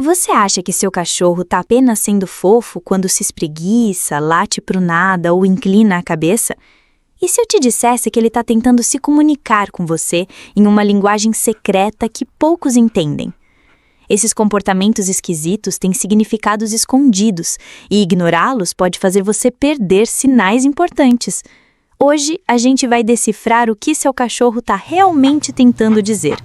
Você acha que seu cachorro está apenas sendo fofo quando se espreguiça, late pro nada ou inclina a cabeça? E se eu te dissesse que ele está tentando se comunicar com você em uma linguagem secreta que poucos entendem? Esses comportamentos esquisitos têm significados escondidos e ignorá-los pode fazer você perder sinais importantes. Hoje, a gente vai decifrar o que seu cachorro está realmente tentando dizer.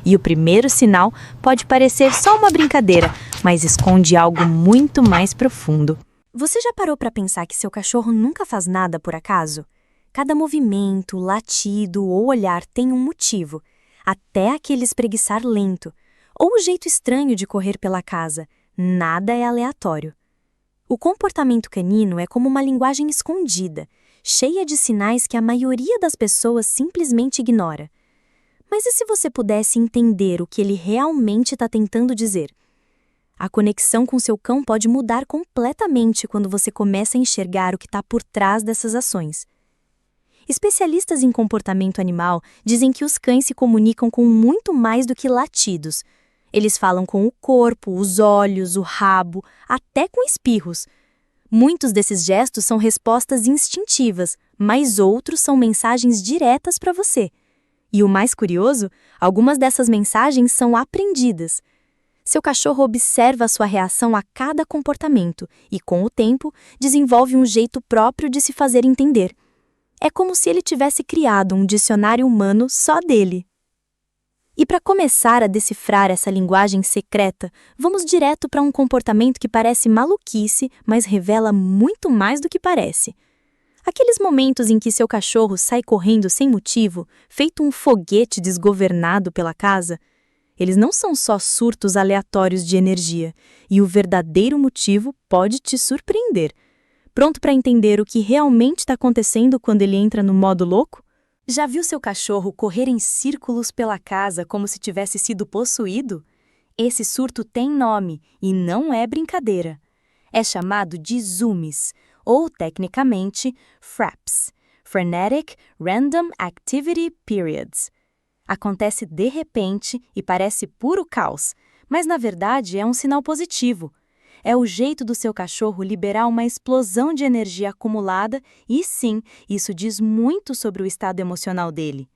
E o primeiro sinal pode parecer só uma brincadeira, mas esconde algo muito mais profundo. Você já parou para pensar que seu cachorro nunca faz nada por acaso? Cada movimento, latido ou olhar tem um motivo, até aquele espreguiçar lento, ou o jeito estranho de correr pela casa. Nada é aleatório. O comportamento canino é como uma linguagem escondida, cheia de sinais que a maioria das pessoas simplesmente ignora. Mas e se você pudesse entender o que ele realmente está tentando dizer? A conexão com seu cão pode mudar completamente quando você começa a enxergar o que está por trás dessas ações. Especialistas em comportamento animal dizem que os cães se comunicam com muito mais do que latidos. Eles falam com o corpo, os olhos, o rabo, até com espirros. Muitos desses gestos são respostas instintivas, mas outros são mensagens diretas para você. E o mais curioso, algumas dessas mensagens são aprendidas. Seu cachorro observa a sua reação a cada comportamento e, com o tempo, desenvolve um jeito próprio de se fazer entender. É como se ele tivesse criado um dicionário humano só dele. E para começar a decifrar essa linguagem secreta, vamos direto para um comportamento que parece maluquice, mas revela muito mais do que parece. Aqueles momentos em que seu cachorro sai correndo sem motivo, feito um foguete desgovernado pela casa, eles não são só surtos aleatórios de energia, e o verdadeiro motivo pode te surpreender. Pronto para entender o que realmente está acontecendo quando ele entra no modo louco? Já viu seu cachorro correr em círculos pela casa como se tivesse sido possuído? Esse surto tem nome e não é brincadeira. É chamado de zoomies, ou tecnicamente FRAPs, Frenetic Random Activity Periods. Acontece de repente e parece puro caos, mas na verdade é um sinal positivo. É o jeito do seu cachorro liberar uma explosão de energia acumulada e, sim, isso diz muito sobre o estado emocional dele.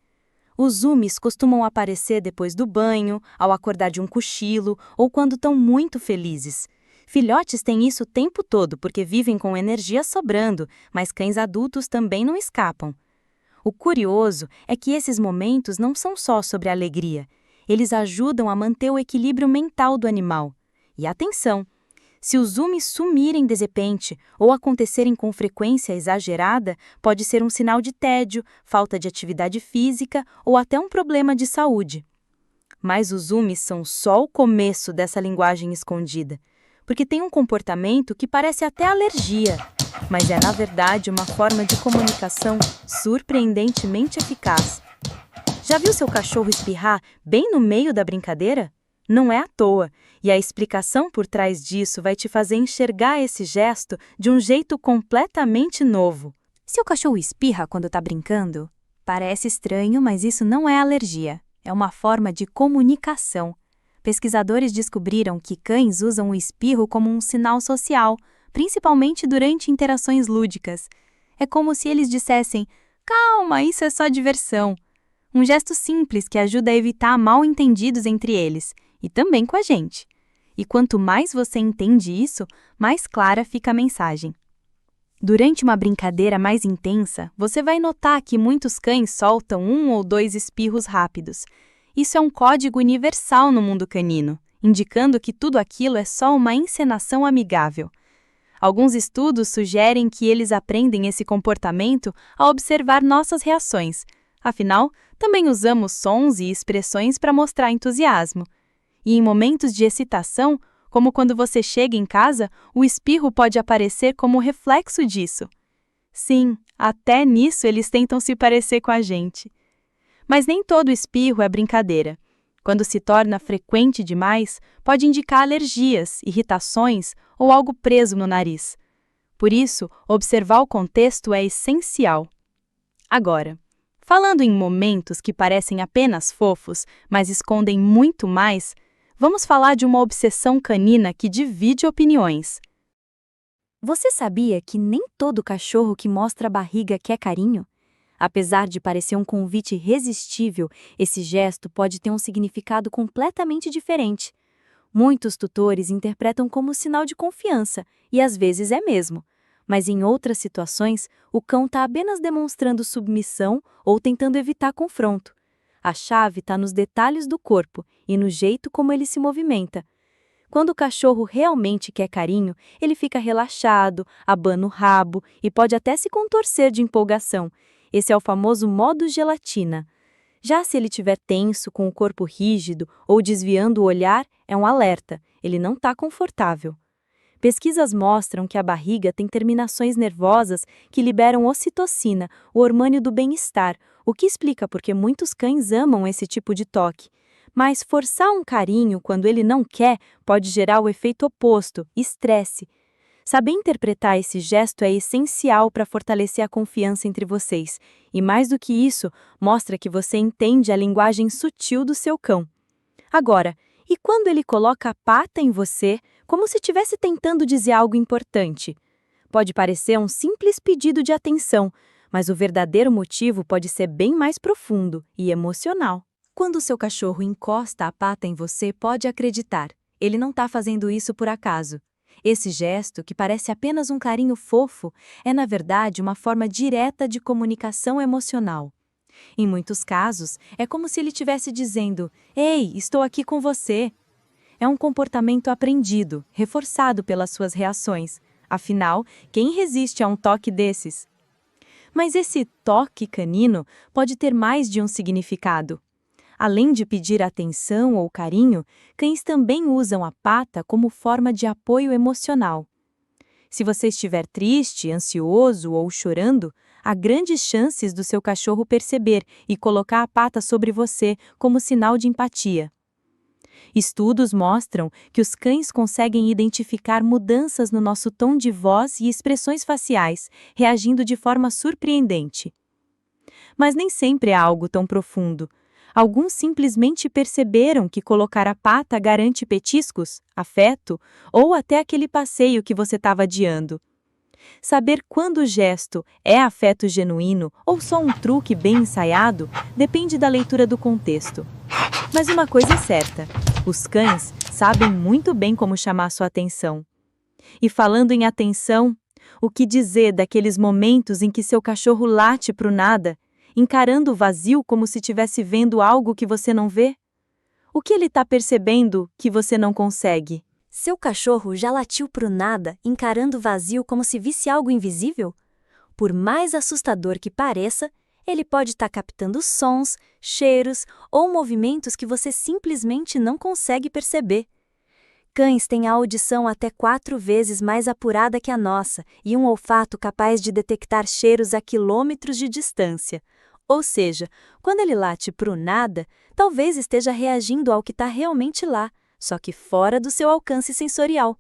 Os zoomies costumam aparecer depois do banho, ao acordar de um cochilo ou quando estão muito felizes. Filhotes têm isso o tempo todo porque vivem com energia sobrando, mas cães adultos também não escapam. O curioso é que esses momentos não são só sobre alegria. Eles ajudam a manter o equilíbrio mental do animal. E atenção! Se os zoomies sumirem de repente ou acontecerem com frequência exagerada, pode ser um sinal de tédio, falta de atividade física ou até um problema de saúde. Mas os zoomies são só o começo dessa linguagem escondida, porque tem um comportamento que parece até alergia, mas é na verdade uma forma de comunicação surpreendentemente eficaz. Já viu seu cachorro espirrar bem no meio da brincadeira? Não é à toa, e a explicação por trás disso vai te fazer enxergar esse gesto de um jeito completamente novo. Seu cachorro espirra quando está brincando? Parece estranho, mas isso não é alergia. É uma forma de comunicação. Pesquisadores descobriram que cães usam o espirro como um sinal social, principalmente durante interações lúdicas. É como se eles dissessem: "Calma, isso é só diversão." Um gesto simples que ajuda a evitar mal-entendidos entre eles. E também com a gente. E quanto mais você entende isso, mais clara fica a mensagem. Durante uma brincadeira mais intensa, você vai notar que muitos cães soltam 1 ou 2 espirros rápidos. Isso é um código universal no mundo canino, indicando que tudo aquilo é só uma encenação amigável. Alguns estudos sugerem que eles aprendem esse comportamento ao observar nossas reações. Afinal, também usamos sons e expressões para mostrar entusiasmo. E em momentos de excitação, como quando você chega em casa, o espirro pode aparecer como reflexo disso. Sim, até nisso eles tentam se parecer com a gente. Mas nem todo espirro é brincadeira. Quando se torna frequente demais, pode indicar alergias, irritações ou algo preso no nariz. Por isso, observar o contexto é essencial. Agora, falando em momentos que parecem apenas fofos, mas escondem muito mais, vamos falar de uma obsessão canina que divide opiniões. Você sabia que nem todo cachorro que mostra a barriga quer carinho? Apesar de parecer um convite irresistível, esse gesto pode ter um significado completamente diferente. Muitos tutores interpretam como sinal de confiança, e às vezes é mesmo. Mas em outras situações, o cão está apenas demonstrando submissão ou tentando evitar confronto. A chave está nos detalhes do corpo e no jeito como ele se movimenta. Quando o cachorro realmente quer carinho, ele fica relaxado, abana o rabo e pode até se contorcer de empolgação. Esse é o famoso modo gelatina. Já se ele estiver tenso, com o corpo rígido ou desviando o olhar, é um alerta, ele não está confortável. Pesquisas mostram que a barriga tem terminações nervosas que liberam ocitocina, o hormônio do bem-estar, o que explica porque muitos cães amam esse tipo de toque. Mas forçar um carinho quando ele não quer pode gerar o efeito oposto, estresse. Saber interpretar esse gesto é essencial para fortalecer a confiança entre vocês. E mais do que isso, mostra que você entende a linguagem sutil do seu cão. Agora, e quando ele coloca a pata em você, como se estivesse tentando dizer algo importante? Pode parecer um simples pedido de atenção, mas o verdadeiro motivo pode ser bem mais profundo e emocional. Quando o seu cachorro encosta a pata em você, pode acreditar, ele não está fazendo isso por acaso. Esse gesto, que parece apenas um carinho fofo, é na verdade uma forma direta de comunicação emocional. Em muitos casos, é como se ele estivesse dizendo: "Ei, estou aqui com você." É um comportamento aprendido, reforçado pelas suas reações. Afinal, quem resiste a um toque desses? Mas esse toque canino pode ter mais de um significado. Além de pedir atenção ou carinho, cães também usam a pata como forma de apoio emocional. Se você estiver triste, ansioso ou chorando, há grandes chances do seu cachorro perceber e colocar a pata sobre você como sinal de empatia. Estudos mostram que os cães conseguem identificar mudanças no nosso tom de voz e expressões faciais, reagindo de forma surpreendente. Mas nem sempre é algo tão profundo. Alguns simplesmente perceberam que colocar a pata garante petiscos, afeto ou até aquele passeio que você estava adiando. Saber quando o gesto é afeto genuíno ou só um truque bem ensaiado depende da leitura do contexto. Mas uma coisa é certa, os cães sabem muito bem como chamar sua atenção. E falando em atenção, o que dizer daqueles momentos em que seu cachorro late para o nada, encarando o vazio como se estivesse vendo algo que você não vê? O que ele está percebendo que você não consegue? Seu cachorro já latiu pro nada, encarando o vazio como se visse algo invisível? Por mais assustador que pareça, ele pode estar captando sons, cheiros ou movimentos que você simplesmente não consegue perceber. Cães têm a audição até 4 vezes mais apurada que a nossa e um olfato capaz de detectar cheiros a quilômetros de distância. Ou seja, quando ele late pro nada, talvez esteja reagindo ao que está realmente lá, só que fora do seu alcance sensorial.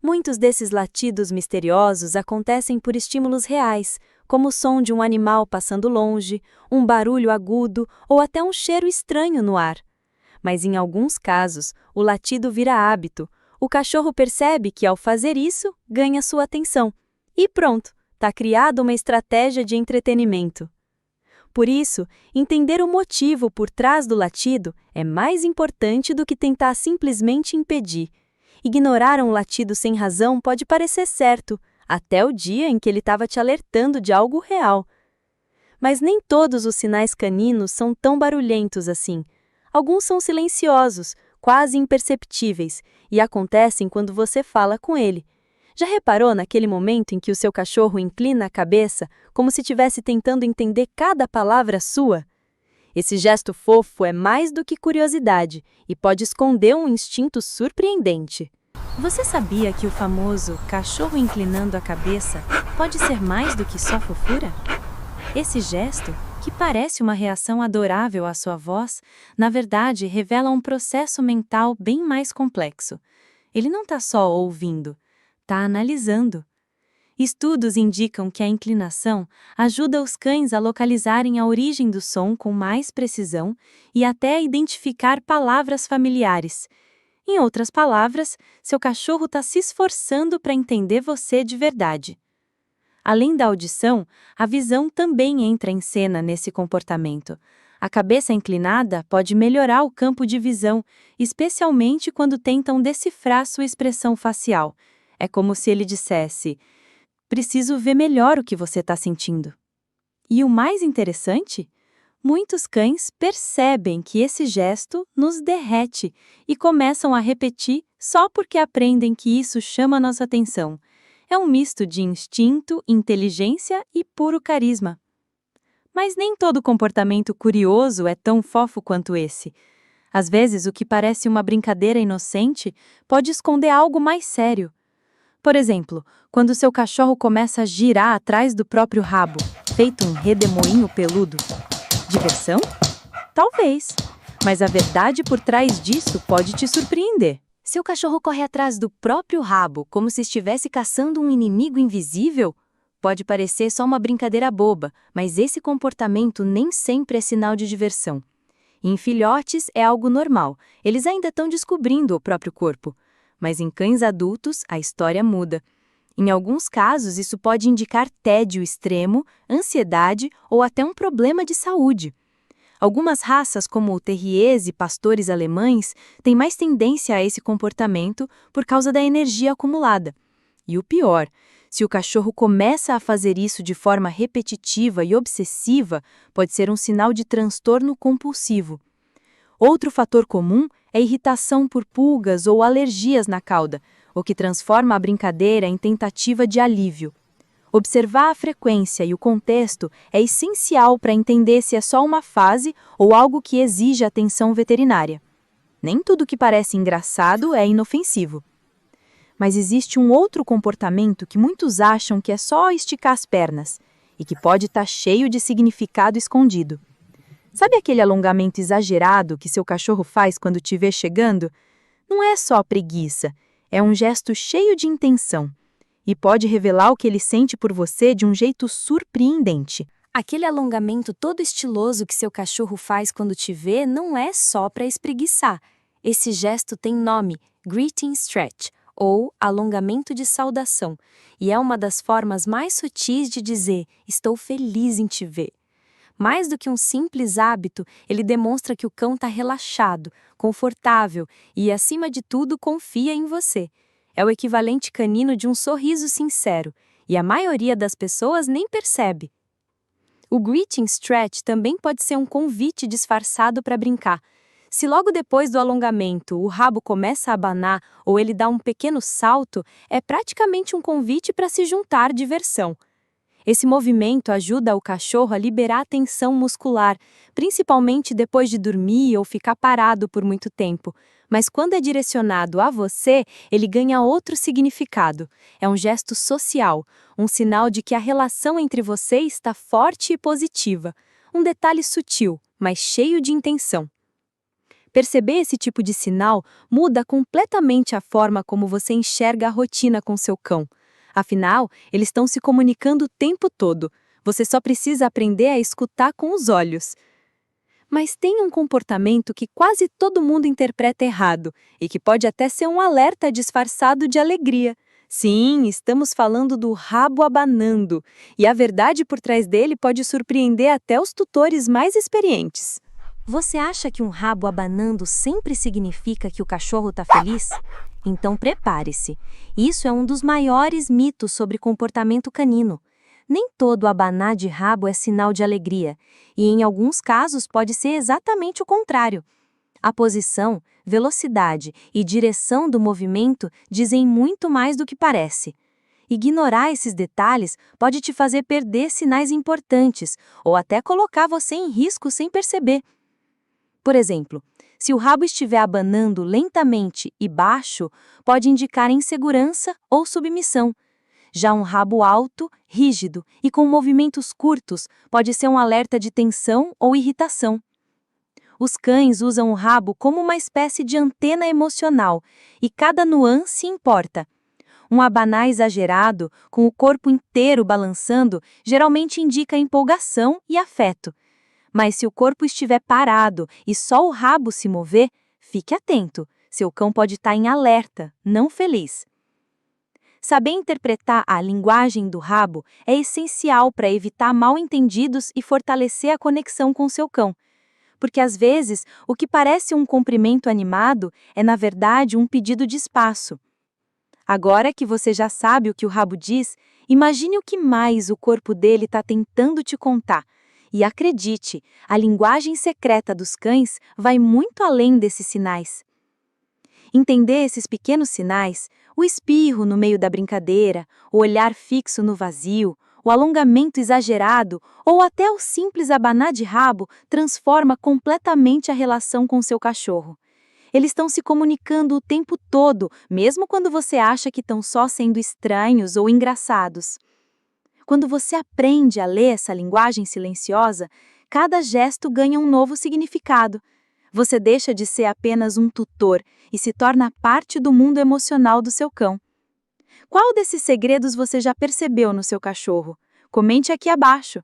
Muitos desses latidos misteriosos acontecem por estímulos reais, como o som de um animal passando longe, um barulho agudo ou até um cheiro estranho no ar. Mas em alguns casos, o latido vira hábito. O cachorro percebe que, ao fazer isso, ganha sua atenção. E pronto, está criada uma estratégia de entretenimento. Por isso, entender o motivo por trás do latido é mais importante do que tentar simplesmente impedir. Ignorar um latido sem razão pode parecer certo, até o dia em que ele estava te alertando de algo real. Mas nem todos os sinais caninos são tão barulhentos assim. Alguns são silenciosos, quase imperceptíveis, e acontecem quando você fala com ele. Já reparou naquele momento em que o seu cachorro inclina a cabeça, como se estivesse tentando entender cada palavra sua? Esse gesto fofo é mais do que curiosidade e pode esconder um instinto surpreendente. Você sabia que o famoso cachorro inclinando a cabeça pode ser mais do que só fofura? Esse gesto, que parece uma reação adorável à sua voz, na verdade revela um processo mental bem mais complexo. Ele não está só ouvindo, está analisando. Estudos indicam que a inclinação ajuda os cães a localizarem a origem do som com mais precisão e até a identificar palavras familiares. Em outras palavras, seu cachorro está se esforçando para entender você de verdade. Além da audição, a visão também entra em cena nesse comportamento. A cabeça inclinada pode melhorar o campo de visão, especialmente quando tentam decifrar sua expressão facial. É como se ele dissesse: preciso ver melhor o que você está sentindo. E o mais interessante? Muitos cães percebem que esse gesto nos derrete e começam a repetir só porque aprendem que isso chama nossa atenção. É um misto de instinto, inteligência e puro carisma. Mas nem todo comportamento curioso é tão fofo quanto esse. Às vezes, o que parece uma brincadeira inocente pode esconder algo mais sério. Por exemplo, quando seu cachorro começa a girar atrás do próprio rabo, feito um redemoinho peludo. Diversão? Talvez. Mas a verdade por trás disso pode te surpreender. Seu cachorro corre atrás do próprio rabo, como se estivesse caçando um inimigo invisível? Pode parecer só uma brincadeira boba, mas esse comportamento nem sempre é sinal de diversão. Em filhotes é algo normal, eles ainda estão descobrindo o próprio corpo. Mas em cães adultos, a história muda. Em alguns casos, isso pode indicar tédio extremo, ansiedade ou até um problema de saúde. Algumas raças, como terriers e pastores alemães, têm mais tendência a esse comportamento por causa da energia acumulada. E o pior, se o cachorro começa a fazer isso de forma repetitiva e obsessiva, pode ser um sinal de transtorno compulsivo. Outro fator comum é irritação por pulgas ou alergias na cauda, o que transforma a brincadeira em tentativa de alívio. Observar a frequência e o contexto é essencial para entender se é só uma fase ou algo que exige atenção veterinária. Nem tudo que parece engraçado é inofensivo. Mas existe um outro comportamento que muitos acham que é só esticar as pernas e que pode estar cheio de significado escondido. Sabe aquele alongamento exagerado que seu cachorro faz quando te vê chegando? Não é só preguiça, é um gesto cheio de intenção. E pode revelar o que ele sente por você de um jeito surpreendente. Aquele alongamento todo estiloso que seu cachorro faz quando te vê não é só para espreguiçar. Esse gesto tem nome, greeting stretch, ou alongamento de saudação, e é uma das formas mais sutis de dizer "estou feliz em te ver". Mais do que um simples hábito, ele demonstra que o cão está relaxado, confortável e, acima de tudo, confia em você. É o equivalente canino de um sorriso sincero, e a maioria das pessoas nem percebe. O greeting stretch também pode ser um convite disfarçado para brincar. Se logo depois do alongamento o rabo começa a abanar ou ele dá um pequeno salto, é praticamente um convite para se juntar à diversão. Esse movimento ajuda o cachorro a liberar a tensão muscular, principalmente depois de dormir ou ficar parado por muito tempo. Mas quando é direcionado a você, ele ganha outro significado. É um gesto social, um sinal de que a relação entre vocês está forte e positiva. Um detalhe sutil, mas cheio de intenção. Perceber esse tipo de sinal muda completamente a forma como você enxerga a rotina com seu cão. Afinal, eles estão se comunicando o tempo todo. Você só precisa aprender a escutar com os olhos. Mas tem um comportamento que quase todo mundo interpreta errado e que pode até ser um alerta disfarçado de alegria. Sim, estamos falando do rabo abanando. E a verdade por trás dele pode surpreender até os tutores mais experientes. Você acha que um rabo abanando sempre significa que o cachorro está feliz? Então prepare-se. Isso é um dos maiores mitos sobre comportamento canino. Nem todo abanar de rabo é sinal de alegria, e em alguns casos pode ser exatamente o contrário. A posição, velocidade e direção do movimento dizem muito mais do que parece. Ignorar esses detalhes pode te fazer perder sinais importantes ou até colocar você em risco sem perceber. Por exemplo, se o rabo estiver abanando lentamente e baixo, pode indicar insegurança ou submissão. Já um rabo alto, rígido e com movimentos curtos pode ser um alerta de tensão ou irritação. Os cães usam o rabo como uma espécie de antena emocional e cada nuance importa. Um abanar exagerado, com o corpo inteiro balançando, geralmente indica empolgação e afeto. Mas se o corpo estiver parado e só o rabo se mover, fique atento. Seu cão pode estar em alerta, não feliz. Saber interpretar a linguagem do rabo é essencial para evitar mal-entendidos e fortalecer a conexão com seu cão. Porque às vezes, o que parece um cumprimento animado é na verdade um pedido de espaço. Agora que você já sabe o que o rabo diz, imagine o que mais o corpo dele está tentando te contar. E acredite, a linguagem secreta dos cães vai muito além desses sinais. Entender esses pequenos sinais, o espirro no meio da brincadeira, o olhar fixo no vazio, o alongamento exagerado ou até o simples abanar de rabo transforma completamente a relação com seu cachorro. Eles estão se comunicando o tempo todo, mesmo quando você acha que estão só sendo estranhos ou engraçados. Quando você aprende a ler essa linguagem silenciosa, cada gesto ganha um novo significado. Você deixa de ser apenas um tutor e se torna parte do mundo emocional do seu cão. Qual desses segredos você já percebeu no seu cachorro? Comente aqui abaixo.